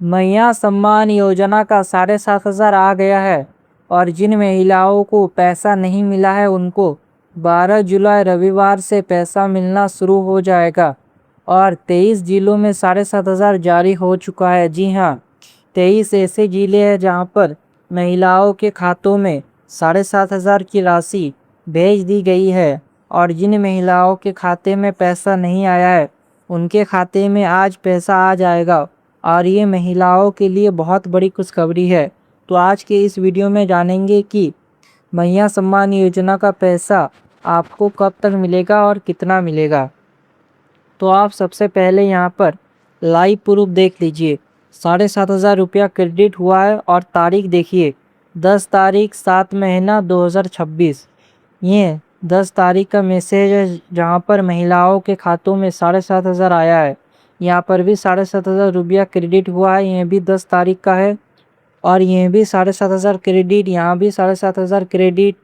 मैया सम्मान योजना का 7,500 आ गया है और जिन महिलाओं को पैसा नहीं मिला है उनको 12 जुलाई रविवार से पैसा मिलना शुरू हो जाएगा और 23 जिलों में 7,500 जारी हो चुका है। जी हाँ, 23 ऐसे जिले हैं जहां पर महिलाओं के खातों में 7,500 की राशि भेज दी गई है और जिन महिलाओं के खाते में पैसा नहीं आया है उनके खाते में आज पैसा आ जाएगा और ये महिलाओं के लिए बहुत बड़ी खुशखबरी है। तो आज के इस वीडियो में जानेंगे कि मैया सम्मान योजना का पैसा आपको कब तक मिलेगा और कितना मिलेगा। तो आप सबसे पहले यहाँ पर लाइव प्रूफ देख लीजिए। 7,500 रुपया क्रेडिट हुआ है और तारीख देखिए 10 तारीख 7 महीना 2026। ये 10 तारीख का मैसेज है जहाँ पर महिलाओं के खातों में 7,500 आया है। यहाँ पर भी 7,500 रुपया क्रेडिट हुआ है, यह भी 10 तारीख का है और यह भी 7,500 क्रेडिट, यहाँ भी 7,500 क्रेडिट।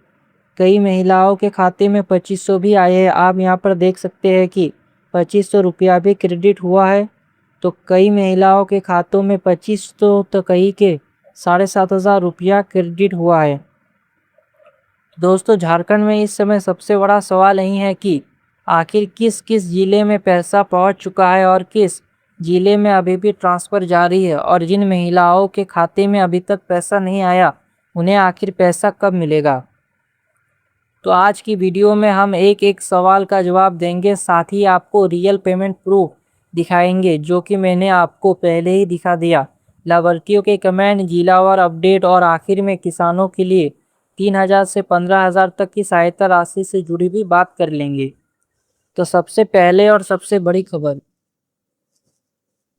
कई महिलाओं के खाते में 2,500 भी आए हैं। आप यहाँ पर देख सकते हैं कि 2,500 रुपया भी क्रेडिट हुआ है। तो कई महिलाओं के खातों में 2,500 तो कई के 7,500 रुपया क्रेडिट हुआ है। दोस्तों, झारखंड में इस समय सबसे बड़ा सवाल यही है कि आखिर किस किस ज़िले में पैसा पहुंच चुका है और किस ज़िले में अभी भी ट्रांसफ़र जारी है और जिन महिलाओं के खाते में अभी तक पैसा नहीं आया उन्हें आखिर पैसा कब मिलेगा। तो आज की वीडियो में हम एक एक सवाल का जवाब देंगे, साथ ही आपको रियल पेमेंट प्रूफ दिखाएंगे जो कि मैंने आपको पहले ही दिखा दिया। लाभार्थियों के कमेंट, जिलावार अपडेट और आखिर में किसानों के लिए 3,000 से 15,000 तक की सहायता राशि से जुड़ी भी बात कर लेंगे। तो सबसे पहले और सबसे बड़ी खबर,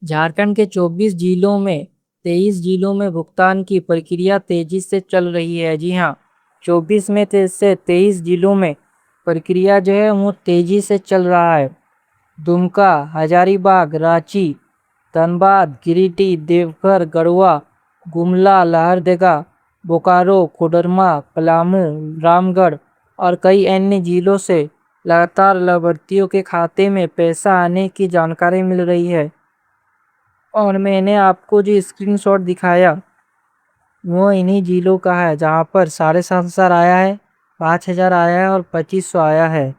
झारखंड के 24 जिलों में 23 जिलों में भुगतान की प्रक्रिया तेजी से चल रही है। जी हाँ, 24 में से 23 जिलों में प्रक्रिया जो है वो तेजी से चल रहा है। दुमका, हजारीबाग, रांची, धनबाद, गिरिडीह, देवघर, गढ़वा, गुमला, लहरदगा, बोकारो, कोडरमा, पलामू, रामगढ़ और कई अन्य जिलों से लगातार लाभार्थियों के खाते में पैसा आने की जानकारी मिल रही है और मैंने आपको जो स्क्रीनशॉट दिखाया वो इन्हीं जिलों का है जहां पर 7,500 आया है, 5,000 आया है और 2,500 आया है।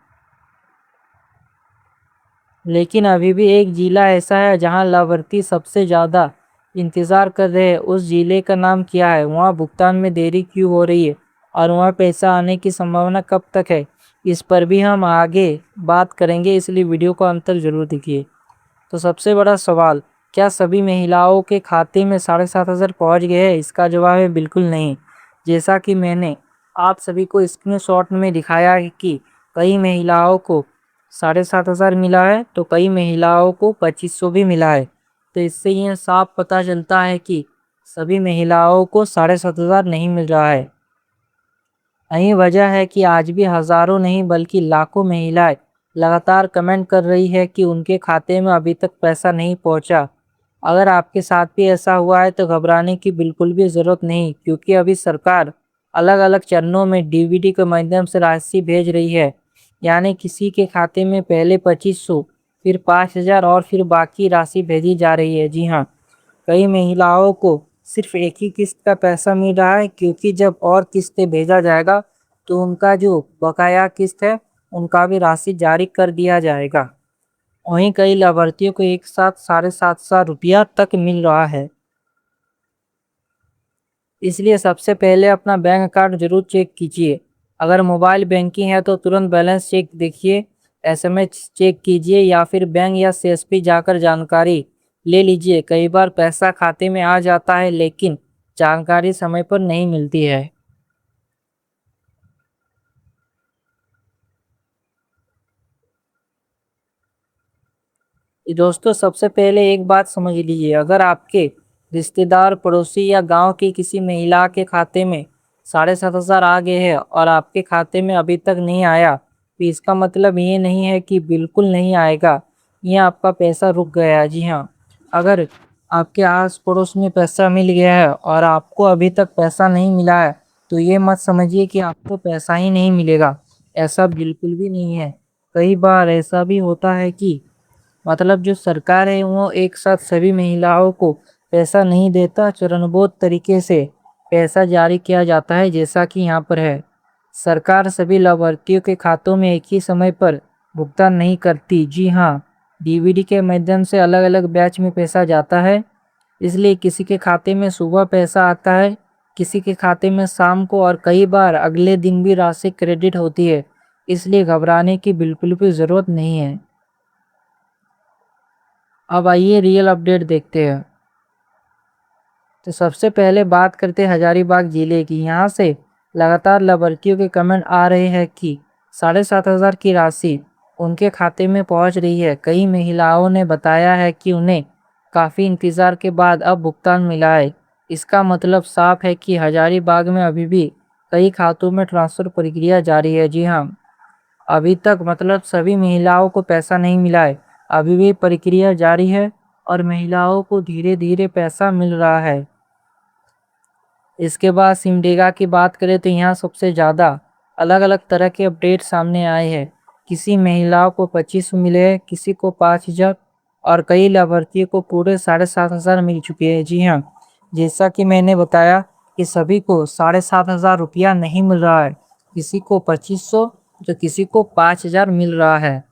लेकिन अभी भी एक जिला ऐसा है जहां लाभार्थी सबसे ज़्यादा इंतज़ार कर रहे हैं। उस जिले का नाम क्या है, वहां भुगतान में देरी क्यों हो रही है और वहां पैसा आने की संभावना कब तक है, इस पर भी हम आगे बात करेंगे, इसलिए वीडियो को अंत तक जरूर देखिए। तो सबसे बड़ा सवाल, क्या सभी महिलाओं के खाते में 7,500 पहुँच गए हैं? इसका जवाब है बिल्कुल नहीं। जैसा कि मैंने आप सभी को स्क्रीनशॉट में दिखाया है कि कई महिलाओं को 7,500 मिला है तो कई महिलाओं को 2,500 भी मिला है। तो इससे यह साफ पता चलता है कि सभी महिलाओं को 7,500 नहीं मिल रहा है। यही वजह है कि आज भी हज़ारों नहीं बल्कि लाखों महिलाएं लगातार कमेंट कर रही है कि उनके खाते में अभी तक पैसा नहीं पहुंचा। अगर आपके साथ भी ऐसा हुआ है तो घबराने की बिल्कुल भी ज़रूरत नहीं, क्योंकि अभी सरकार अलग अलग चरणों में डीबीटी के माध्यम से राशि भेज रही है। यानी किसी के खाते में पहले 2,500, फिर 5,000 और फिर बाकी राशि भेजी जा रही है। जी हाँ, कई महिलाओं को सिर्फ एक ही किस्त का पैसा मिल रहा है, क्योंकि जब और किस्तें भेजा जाएगा तो उनका जो बकाया किस्त है उनका भी राशि जारी कर दिया जाएगा। वहीं कई लाभार्थियों को एक साथ 7,500 रुपया तक मिल रहा है। इसलिए सबसे पहले अपना बैंक अकाउंट जरूर चेक कीजिए। अगर मोबाइल बैंकिंग है तो तुरंत बैलेंस चेक देखिए, एसएमएस चेक कीजिए या फिर बैंक या सीएसपी जाकर जानकारी ले लीजिए। कई बार पैसा खाते में आ जाता है लेकिन जानकारी समय पर नहीं मिलती है। दोस्तों, सबसे पहले एक बात समझ लीजिए, अगर आपके रिश्तेदार, पड़ोसी या गांव की किसी महिला के खाते में 7,500 आ गए हैं और आपके खाते में अभी तक नहीं आया तो इसका मतलब ये नहीं है कि बिल्कुल नहीं आएगा या आपका पैसा रुक गया है। जी हाँ, अगर आपके आस पड़ोस में पैसा मिल गया है और आपको अभी तक पैसा नहीं मिला है तो ये मत समझिए कि आपको पैसा ही नहीं मिलेगा, ऐसा बिल्कुल भी नहीं है। कई बार ऐसा भी होता है कि मतलब जो सरकार है वो एक साथ सभी महिलाओं को पैसा नहीं देता, चरणबद्ध तरीके से पैसा जारी किया जाता है, जैसा कि यहाँ पर है। सरकार सभी लाभार्थियों के खातों में एक ही समय पर भुगतान नहीं करती। जी हाँ, डीबीडी के माध्यम से अलग अलग बैच में पैसा जाता है, इसलिए किसी के खाते में सुबह पैसा आता है, किसी के खाते में शाम को, और कई बार अगले दिन भी राशि क्रेडिट होती है। इसलिए घबराने की बिल्कुल भी ज़रूरत नहीं है। अब आइए रियल अपडेट देखते हैं। तो सबसे पहले बात करते हैं हजारीबाग जिले की। यहाँ से लगातार लाभार्थियों के कमेंट आ रहे हैं कि 7,500 की राशि उनके खाते में पहुँच रही है। कई महिलाओं ने बताया है कि उन्हें काफ़ी इंतज़ार के बाद अब भुगतान मिला है। इसका मतलब साफ है कि हजारीबाग में अभी भी कई खातों में ट्रांसफ़र प्रक्रिया जारी है। जी हाँ, अभी तक मतलब सभी महिलाओं को पैसा नहीं मिला है, अभी भी प्रक्रिया जारी है और महिलाओं को धीरे धीरे पैसा मिल रहा है। इसके बाद सिमडेगा की बात करें तो यहाँ सबसे ज़्यादा अलग अलग तरह के अपडेट सामने आए हैं। किसी महिलाओं को 2500 मिले हैं, किसी को 5,000 और कई लाभार्थियों को पूरे 7,500 मिल चुके हैं। जी हाँ, जैसा कि मैंने बताया कि सभी को 7,500 रुपया नहीं मिल रहा है, किसी को 2500 तो किसी को 5,000 मिल रहा है।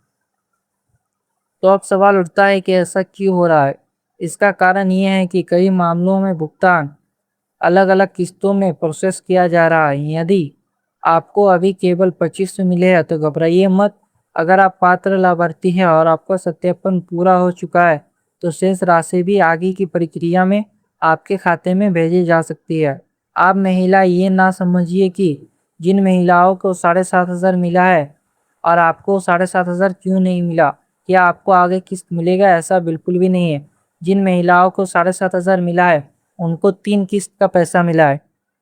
तो अब सवाल उठता है कि ऐसा क्यों हो रहा है। इसका कारण ये है कि कई मामलों में भुगतान अलग अलग किस्तों में प्रोसेस किया जा रहा है। यदि आपको अभी केवल 2500 मिले हैं तो घबराइए मत। अगर आप पात्र लाभार्थी हैं और आपका सत्यापन पूरा हो चुका है तो शेष राशि भी आगे की प्रक्रिया में आपके खाते में भेजी जा सकती है। आप महिला ये ना समझिए कि जिन महिलाओं को 7,500 मिला है और आपको 7,500 क्यों नहीं मिला, या आपको आगे किस्त मिलेगा, ऐसा बिल्कुल भी नहीं है। जिन महिलाओं को 7,500 मिला है उनको 3 किस्त का पैसा मिला है।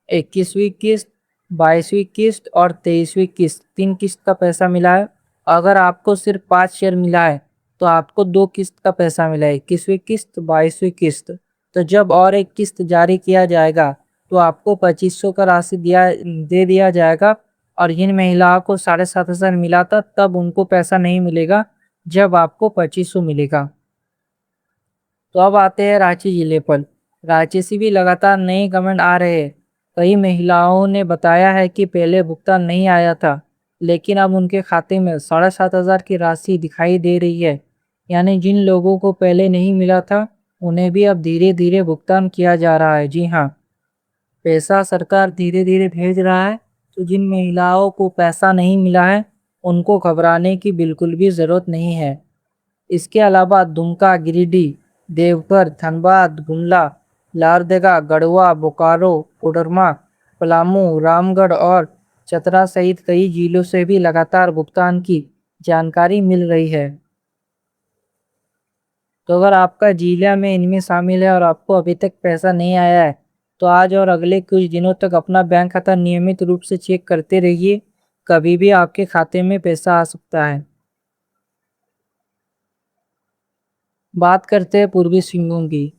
21वीं किस्त, 22वीं किस्त और 23वीं किस्त, 3 किस्त का पैसा मिला है। अगर आपको सिर्फ 5 शेयर मिला है तो आपको 2 किस्त का पैसा मिला है, 21वीं किस्त, 22वीं किस्त। तो जब और एक किस्त जारी किया जाएगा तो आपको 2500 का राशि दे दिया जाएगा। और जिन महिलाओं को 7,500 मिला था तब उनको पैसा नहीं मिलेगा, जब आपको 2500 मिलेगा। तो अब आते हैं रांची जिले पर। रांची से भी लगातार नए कमेंट आ रहे हैं। कई महिलाओं ने बताया है कि पहले भुगतान नहीं आया था, लेकिन अब उनके खाते में 7,500 की राशि दिखाई दे रही है। यानी जिन लोगों को पहले नहीं मिला था उन्हें भी अब धीरे धीरे भुगतान किया जा रहा है। जी हाँ, पैसा सरकार धीरे धीरे भेज रहा है। तो जिन महिलाओं को पैसा नहीं मिला है उनको घबराने की बिल्कुल भी ज़रूरत नहीं है। इसके अलावा दुमका, गिरिडीह, देवघर, धनबाद, गुमला, लारदेगा, गढ़वा, बोकारो, कोडरमा, पलामू, रामगढ़ और चतरा सहित कई जिलों से भी लगातार भुगतान की जानकारी मिल रही है। तो अगर आपका जिला में इनमें शामिल है और आपको अभी तक पैसा नहीं आया है तो आज और अगले कुछ दिनों तक अपना बैंक खाता नियमित रूप से चेक करते रहिए। कभी भी आपके खाते में पैसा आ सकता है। बात करते हैं पूर्वी सिंहभूम की।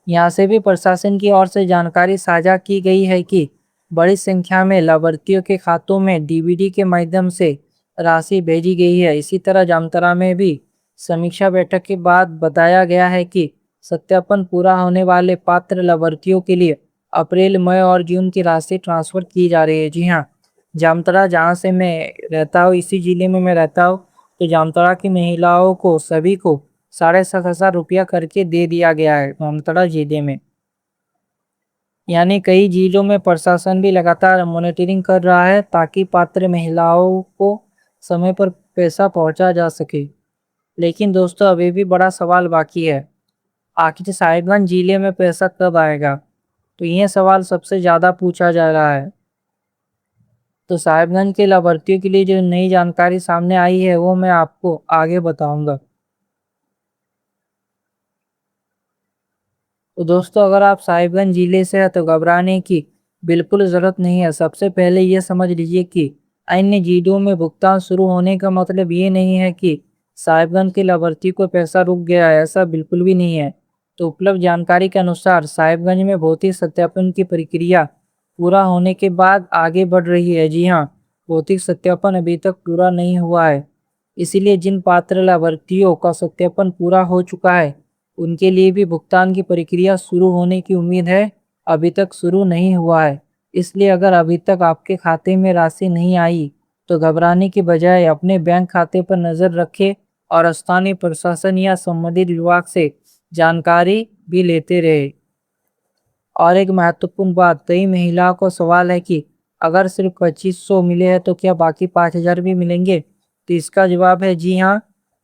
यहाँ से भी प्रशासन की ओर से जानकारी साझा की गई है कि बड़ी संख्या में लाभार्थियों के खातों में डीबीडी के माध्यम से राशि भेजी गई है। इसी तरह जामताड़ा में भी समीक्षा बैठक के बाद बताया गया है कि सत्यापन पूरा होने वाले पात्र लाभार्थियों के लिए अप्रैल, मई और जून की राशि ट्रांसफर की जा रही है। जी हाँ, जामताड़ा जहाँ से मैं रहता हूँ, इसी जिले में मैं रहता हूँ, तो जामताड़ा की महिलाओं को सभी को 7,500 रुपया करके दे दिया गया है जामताड़ा जिले में। यानी कई जिलों में प्रशासन भी लगातार मॉनिटरिंग कर रहा है ताकि पात्र महिलाओं को समय पर पैसा पहुंचा जा सके। लेकिन दोस्तों, अभी भी बड़ा सवाल बाकी है, आखिर साहिबगंज जिले में पैसा कब आएगा? तो यह सवाल सबसे ज़्यादा पूछा जा रहा है। तो साहिबगंज के लाभार्थियों के लिए जो नई जानकारी सामने आई है वो मैं आपको आगे बताऊंगा। तो दोस्तों, अगर आप साहिबगंज जिले से हैं तो घबराने की बिल्कुल ज़रूरत नहीं है। सबसे पहले ये समझ लीजिए कि अन्य जिलों में भुगतान शुरू होने का मतलब ये नहीं है कि साहिबगंज के लाभार्थी को पैसा रुक गया है, ऐसा बिल्कुल भी नहीं है। तो उपलब्ध जानकारी के अनुसार साहिबगंज में भौतिक सत्यापन की प्रक्रिया पूरा होने के बाद आगे बढ़ रही है। जी हाँ, भौतिक सत्यापन अभी तक पूरा नहीं हुआ है। इसीलिए जिन पात्र लाभार्थियों का सत्यापन पूरा हो चुका है उनके लिए भी भुगतान की प्रक्रिया शुरू होने की उम्मीद है। अभी तक शुरू नहीं हुआ है, इसलिए अगर अभी तक आपके खाते में राशि नहीं आई तो घबराने की बजाय अपने बैंक खाते पर नज़र रखें और स्थानीय प्रशासन या संबंधित विभाग से जानकारी भी लेते रहे। और एक महत्वपूर्ण बात, कई महिलाओं को सवाल है कि अगर सिर्फ 2500 मिले हैं तो क्या बाकी 5000 भी मिलेंगे? तो इसका जवाब है जी हाँ।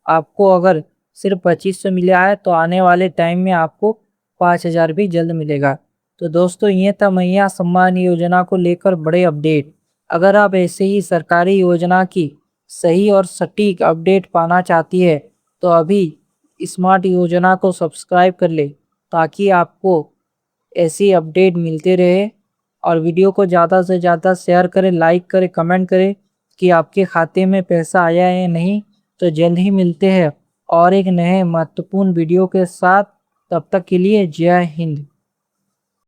आपको अगर सिर्फ 2500 मिला है तो आने वाले टाइम में आपको 5000 भी जल्द मिलेगा। तो दोस्तों, ये था मैया सम्मान योजना को लेकर बड़े अपडेट। अगर आप ऐसे ही सरकारी योजना की सही और सटीक अपडेट पाना चाहती है तो अभी स्मार्ट योजना को सब्सक्राइब कर ले, ताकि आपको ऐसी अपडेट मिलते रहे। और वीडियो को ज़्यादा से ज़्यादा शेयर करें, लाइक करें, कमेंट करें कि आपके खाते में पैसा आया है या नहीं। तो जल्द ही मिलते हैं और एक नए महत्वपूर्ण वीडियो के साथ। तब तक के लिए जय हिंद।